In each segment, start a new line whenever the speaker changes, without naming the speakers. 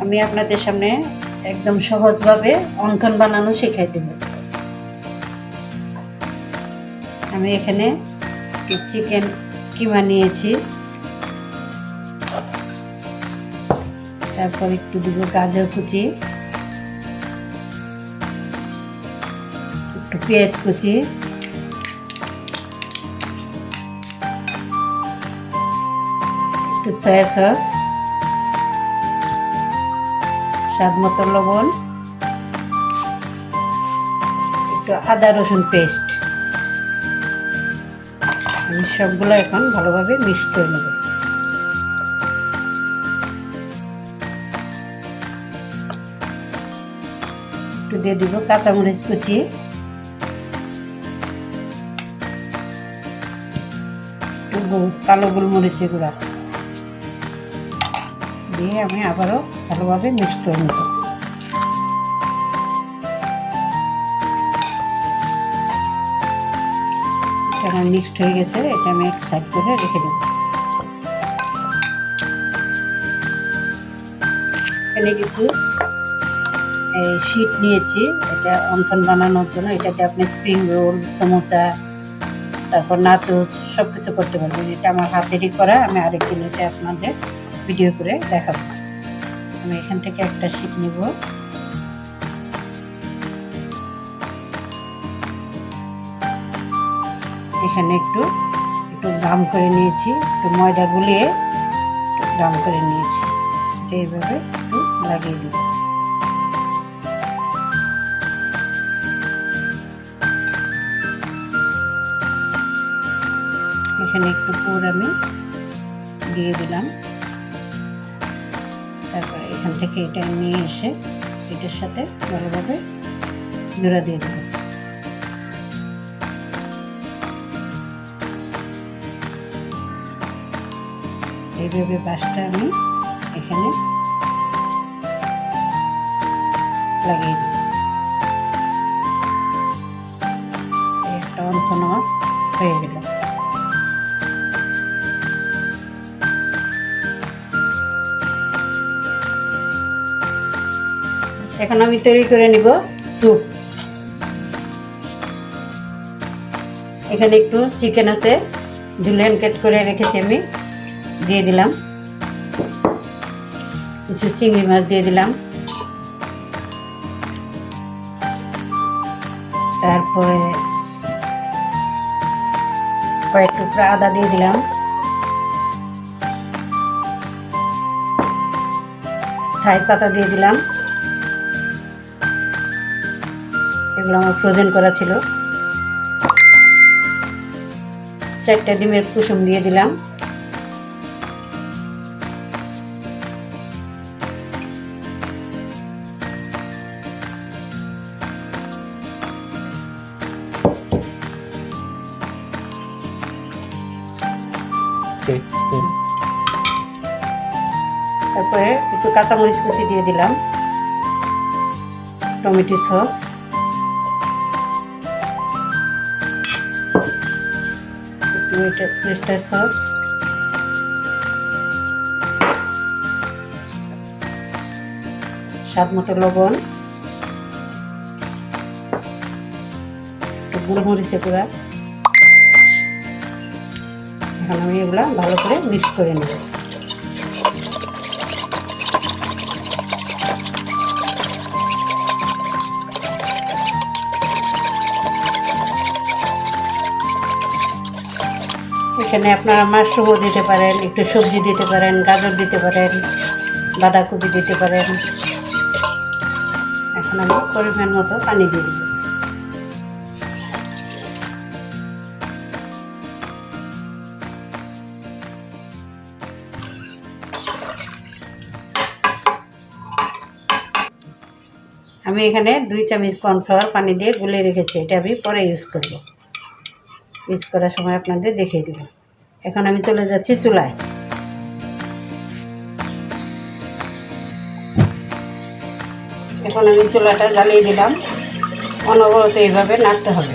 আমি আপনাদের সামনে একদম সহজভাবে অন্থন বানানো শেখাই দেব। আমি এখানে চিকেন কিমা নিয়েছি, তারপর একটু দিব গাজর কুচি, একটু পেঁয়াজ কুচি, একটু সয়া সস, স্বাদ মতো লবণ, একটু আদা রসুন পেস্ট। আমি সবগুলো এখন ভালোভাবে মিক্স করে নেব। একটু দিয়ে দিব কাঁচামরিচ কুচি, একটু কালো গোলমরিচের গুঁড়া দিয়ে আমি আবারও ভালোভাবে মিক্স করে নেব। আমার মিক্সড হয়ে গেছে, এটা আমি এক সাইড করে রেখে দেব। এখানে কিছু শীট নিয়েছি, এটা অন্থন বানানোর জন্য। এটাতে আপনি স্প্রিং রোল, সমোসা, তারপর নাচোস সব কিছু করতে পারবেন। এটা আমার হাতেরই করা, আমি আরেকদিন এটা আপনাদের ভিডিও করে দেখাবো। আমি এখান থেকে একটা শীট নিব, এখানে একটু গাম করে নিয়েছি, একটু ময়দা গুলিয়ে গাম করে নিয়েছি। এটা এইভাবে একটু লাগিয়ে দিব। এখানে একটু পুর আমি দিয়ে দিলাম, তারপরে এখান থেকে এটা নিয়ে এসে এটার সাথে ভালোভাবে জোড়া দিয়ে দেব। এইভাবে বাঁশটা আমি এখানে লাগিয়ে দিই। একটা অন্থন হয়ে গেল। এখন আমি তৈরি করে নিব স্যুপ। এখানে একটু চিকেন আছে, জুলিয়ান কাট করে রেখেছি, আমি দিয়ে দিলাম। কিছু চিংড়ি মাছ দিয়ে দিলাম, তারপরে কয়েক টুকরা আদা দিয়ে দিলাম, থাই পাতা দিয়ে দিলাম। এগুলো আমার ফ্রোজেন করা ছিল। 4টা ডিমের কুসুম দিয়ে দিলাম। তারপরে কিছু কাঁচামরিচ কুচি দিয়ে দিলাম, টমেটো সস, ওয়েস্টার সস, স্বাদ মতো লবণ, একটু গোলমরিচের গুঁড়া। এখন আমি এগুলা ভালো করে মিক্স করে নেব। এখানে আপনারা মাশরুমও দিতে পারেন, একটু সবজি দিতে পারেন, গাজর দিতে পারেন, বাঁধাকপি দিতে পারেন। এখন আমি পরিমাণ মতো পানি দিয়ে দিব। আমি এখানে 2 চামচ কর্নফ্লাওয়ার পানি দিয়ে গুলে রেখেছি, এটা আমি পরে ইউজ করব। ইউজ করার সময় আপনাদের দেখিয়ে দিব। এখন আমি চলে যাচ্ছি চুলায়। এখন আমি চুলাটা জ্বালিয়ে দিলাম, অনবরত এইভাবে নাড়তে হবে।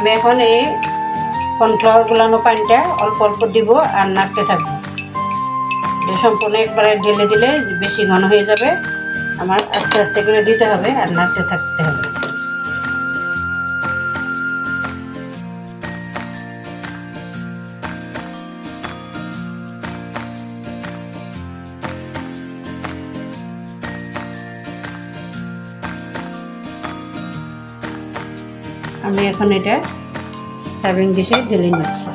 আমি এখন এই কর্নফ্লাওয়ার গুলানো পানিটা অল্প অল্প দিব আর নাড়তে থাকবো। এটা সম্পূর্ণ একবারে ঢেলে দিলে বেশি ঘন হয়ে যাবে, আমার আস্তে আস্তে করে দিতে হবে আর নাড়তে থাকতে হবে। আমি এখন এটা সার্ভিং ডিশে ঢেলে নিচ্ছি।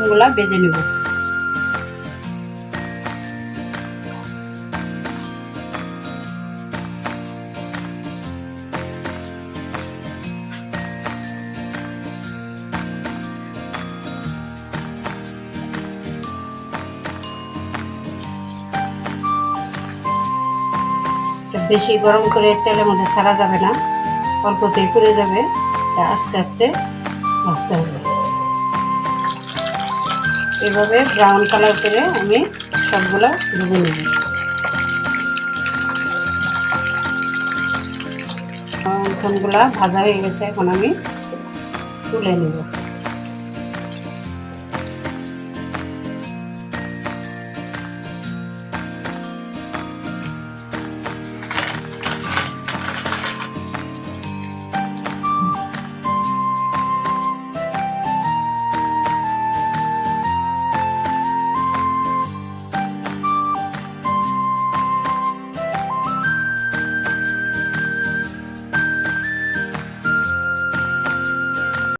গুলা বেজে নেব। বেশি গরম করে তেলের মধ্যে ছাড়া যাবে না, অল্পতেই পুড়ে যাবে, আস্তে আস্তে ভাজতে হবে। এভাবে ব্রাউন কালার করে আমি সবগুলো ভেজে নেব। মাখনগুলা ভাজা হয়ে গেছে, এখন আমি তুলে নেব।